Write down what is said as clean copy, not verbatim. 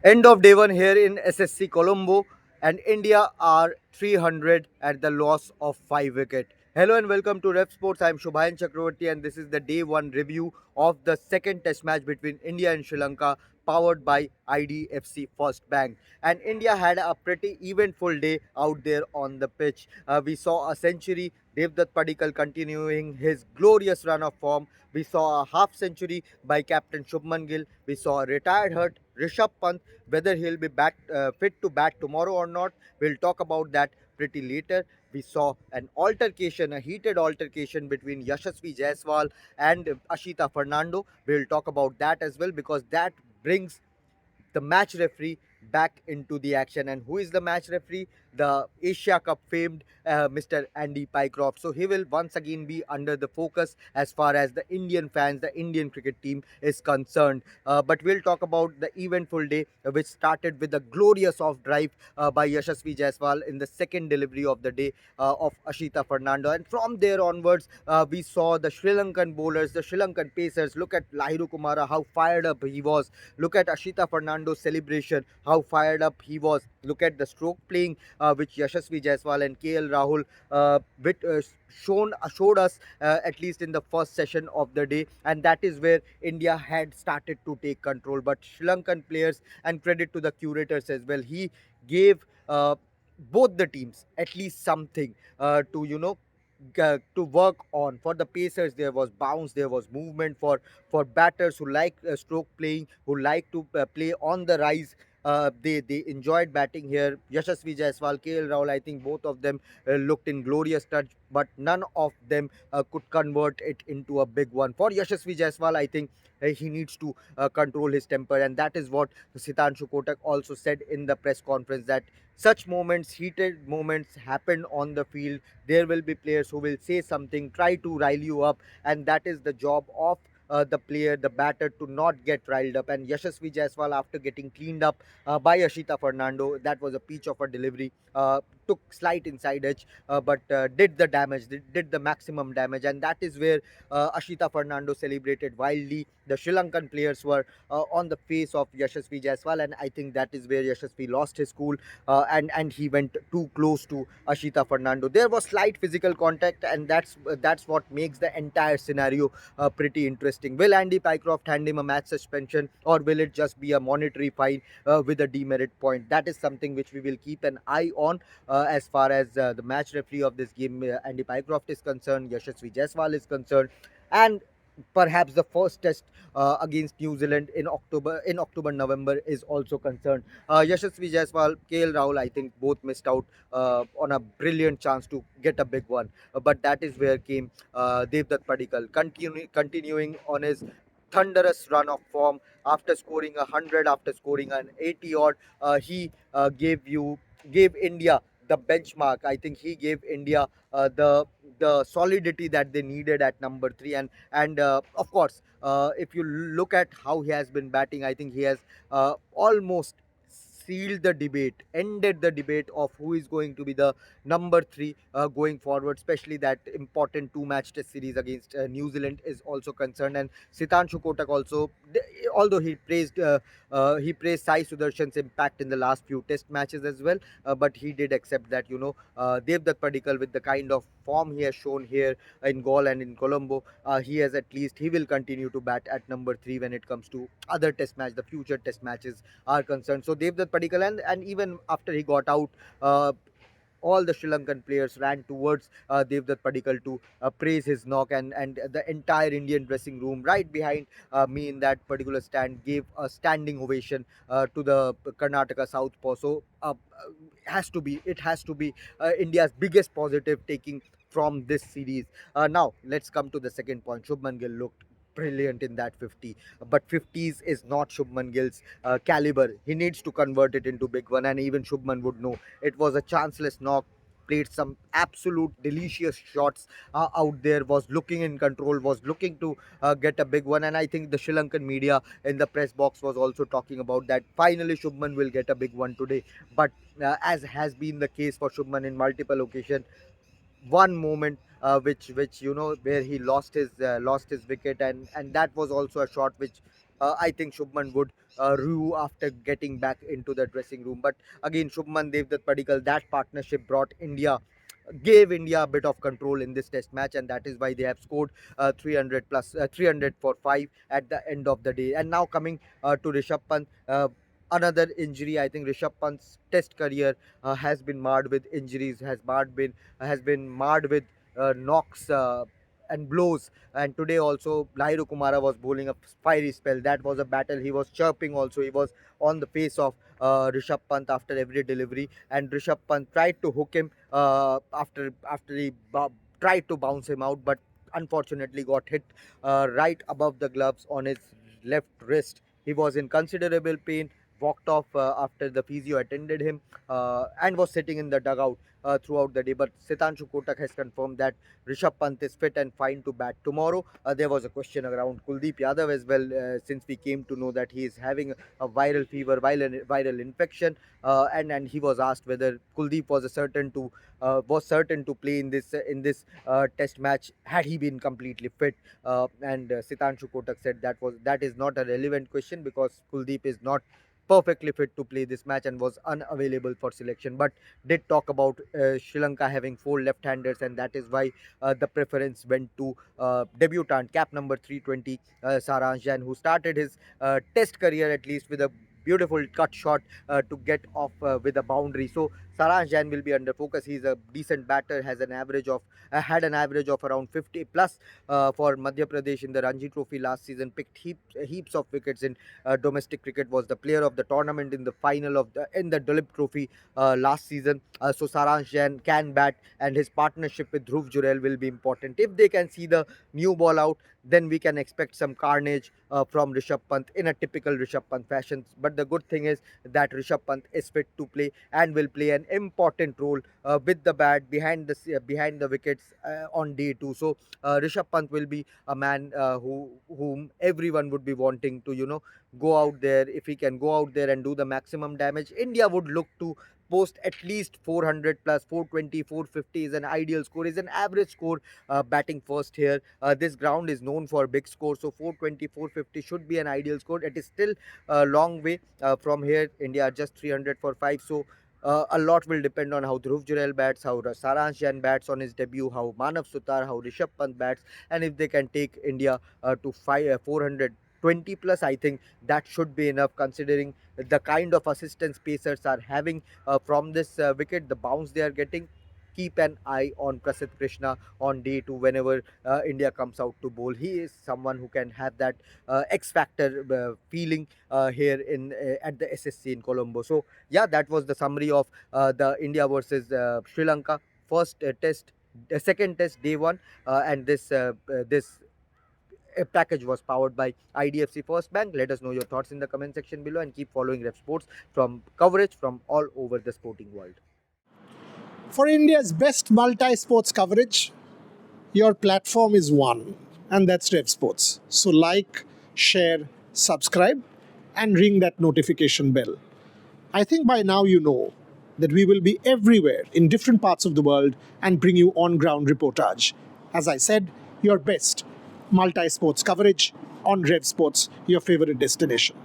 End of day one here in SSC Colombo, and India are 300 at the loss of 5 wicket. Hello and welcome to Revsportz. I am Shubhayan Chakravarti, and this is the day one review of the second test match between India and Sri Lanka, powered by IDFC First Bank. And India had a pretty eventful day out there on the pitch. We saw a century, Devdutt Padikkal continuing his glorious run of form. We saw a half century by captain Shubman Gill. We saw a retired hurt Rishabh Pant. Whether he'll be back fit to bat tomorrow or not, we'll talk about that pretty later. We saw an altercation, a heated altercation between Yashasvi Jaiswal and Ashita Fernando. We'll talk about that as well because that brings the match referee back into the action. And who is the match referee? The Asia Cup famed Mr. Andy Pycroft. So he will once again be under the focus as far as the Indian fans, the Indian cricket team is concerned. But we'll talk about the eventful day, which started with a glorious off drive by Yashasvi Jaiswal in the second delivery of the day of Ashita Fernando. And from there onwards, we saw the Sri Lankan bowlers, the Sri Lankan pacers. Look at Lahiru Kumara, how fired up he was. Look at Ashita Fernando's celebration, how fired up he was. Look at the stroke playing which Yashasvi Jaiswal and KL Rahul showed us at least in the first session of the day, and that is where India had started to take control. But Sri Lankan players, and credit to the curators as well, he gave both the teams at least something to to work on. For the pacers, there was bounce, there was movement. For batters who like stroke playing, who like to play on the rise, they enjoyed batting here. Yashasvi Jaiswal, KL Rahul, I think both of them looked in glorious touch, but none of them could convert it into a big one. For Yashasvi Jaiswal, I think he needs to control his temper, and that is what Sitanshu Kotak also said in the press conference, that such moments, heated moments, happen on the field. There will be players who will say something, try to rile you up, and that is the job of the player, the batter, to not get riled up. And Yashasvi Jaiswal, after getting cleaned up by Ashita Fernando, that was a peach of a delivery. Took slight inside edge, but did the damage, did the maximum damage, and that is where Ashita Fernando celebrated wildly. The Sri Lankan players were on the face of Yashasvi Jaiswal, and I think that is where Yashasvi lost his cool, and he went too close to Ashita Fernando. There was slight physical contact, and that's what makes the entire scenario pretty interesting. Will Andy Pycroft hand him a match suspension, or will it just be a monetary fine with a demerit point? That is something which we will keep an eye on as far as the match referee of this game, Andy Pycroft, is concerned, Yashasvi Jaiswal is concerned, and perhaps the first test against New Zealand in October November is also concerned. Yashasvi Jaiswal, KL Rahul, I think both missed out on a brilliant chance to get a big one. But that is where came Devdutt Padikkal continuing on his thunderous run of form. After scoring 100, after scoring an 80 odd, he gave India the benchmark. I think he gave India the solidity that they needed at number three. And of course, if you look at how he has been batting, I think he has almost sealed the debate, ended the debate of who is going to be the number three going forward, especially that important two-match test series against New Zealand is also concerned. And Sitanshu Kotak also, although he praised Sai Sudarshan's impact in the last few test matches as well, but he did accept that Devdutt Padikkal, with the kind of form he has shown here in Gaul and in Colombo, he will continue to bat at number three when it comes to other test match, the future test matches are concerned. So Devdutt Padikkal, and even after he got out, all the Sri Lankan players ran towards Devdutt Padikkal to praise his knock, and the entire Indian dressing room right behind me in that particular stand gave a standing ovation to the Karnataka Southpaw. So it has to be India's biggest positive taking from this series. Now let's come to the second point. Shubman Gill looked brilliant in that 50, but 50s is not Shubman Gill's caliber. He needs to convert it into big one, and even Shubman would know it was a chanceless knock. Played some absolute delicious shots out there, was looking in control, was looking to get a big one. And I think the Sri Lankan media in the press box was also talking about that finally Shubman will get a big one today. But as has been the case for Shubman in multiple occasions, one moment which where he lost his wicket, and that was also a shot which I think Shubman would rue after getting back into the dressing room. But again, Shubman, Devdutt Padikkal, that partnership gave India a bit of control in this test match, and that is why they have scored 300 plus 300 for 5 at the end of the day. And now coming to Rishabh Pant, another injury. I think Rishabh Pant's test career has been marred with injuries, has been marred with knocks and blows. And today also, Lahiru Kumara was bowling a fiery spell. That was a battle. He was chirping also. He was on the face of Rishabh Pant after every delivery, and Rishabh Pant tried to hook him after he tried to bounce him out, but unfortunately got hit right above the gloves on his left wrist. He was in considerable pain. Walked off after the physio attended him, and was sitting in the dugout throughout the day. But Sitanshu Kotak has confirmed that Rishabh Pant is fit and fine to bat tomorrow. There was a question around Kuldeep Yadav as well, since we came to know that he is having a viral fever, viral infection, and he was asked whether Kuldeep was certain to play in this test match had he been completely fit. And Sitanshu Kotak said that is not a relevant question because Kuldeep is not perfectly fit to play this match and was unavailable for selection, but did talk about Sri Lanka having four left-handers, and that is why the preference went to debutant cap number 320 Saransh Jain, who started his test career at least with a beautiful cut shot to get off with a boundary. So Saransh Jain will be under focus. He's a decent batter, has an average of had an average of around 50 plus for Madhya Pradesh in the Ranji Trophy last season. Picked heaps of wickets in domestic cricket. Was the player of the tournament in the final of the in the Dulip Trophy last season. So Saransh Jain can bat, and his partnership with Dhruv Jurel will be important. If they can see the new ball out, then we can expect some carnage from Rishabh Pant in a typical Rishabh Pant fashion. But the good thing is that Rishabh Pant is fit to play and will play an important role with the bat behind the wickets on day two. So Rishabh Pant will be a man whom everyone would be wanting to go out there. If he can go out there and do the maximum damage, India would look to post at least 400 plus 420 450 is an ideal score, is an average score batting first here. This ground is known for big scores, so 420 450 should be an ideal score. It is still a long way from here. India are just 300 for 5, so a lot will depend on how Dhruv Jurel bats, how Saransh Jain bats on his debut, how Manav Sutar, how Rishabh Pant bats, and if they can take India to 420 plus, I think that should be enough considering the kind of assistance pacers are having from this wicket, the bounce they are getting. Keep an eye on Prasidh Krishna on day two whenever India comes out to bowl. He is someone who can have that X factor feeling here in at the SSC in Colombo. So yeah, that was the summary of the India versus Sri Lanka first test, second test day one, and this package was powered by IDFC First Bank. Let us know your thoughts in the comment section below and keep following Revsportz from coverage from all over the sporting world. For India's best multi-sports coverage, your platform is one, and that's Revsportz. So like, share, subscribe, and ring that notification bell. I think by now you know that we will be everywhere in different parts of the world and bring you on-ground reportage. As I said, your best multi-sports coverage on Revsportz, your favorite destination.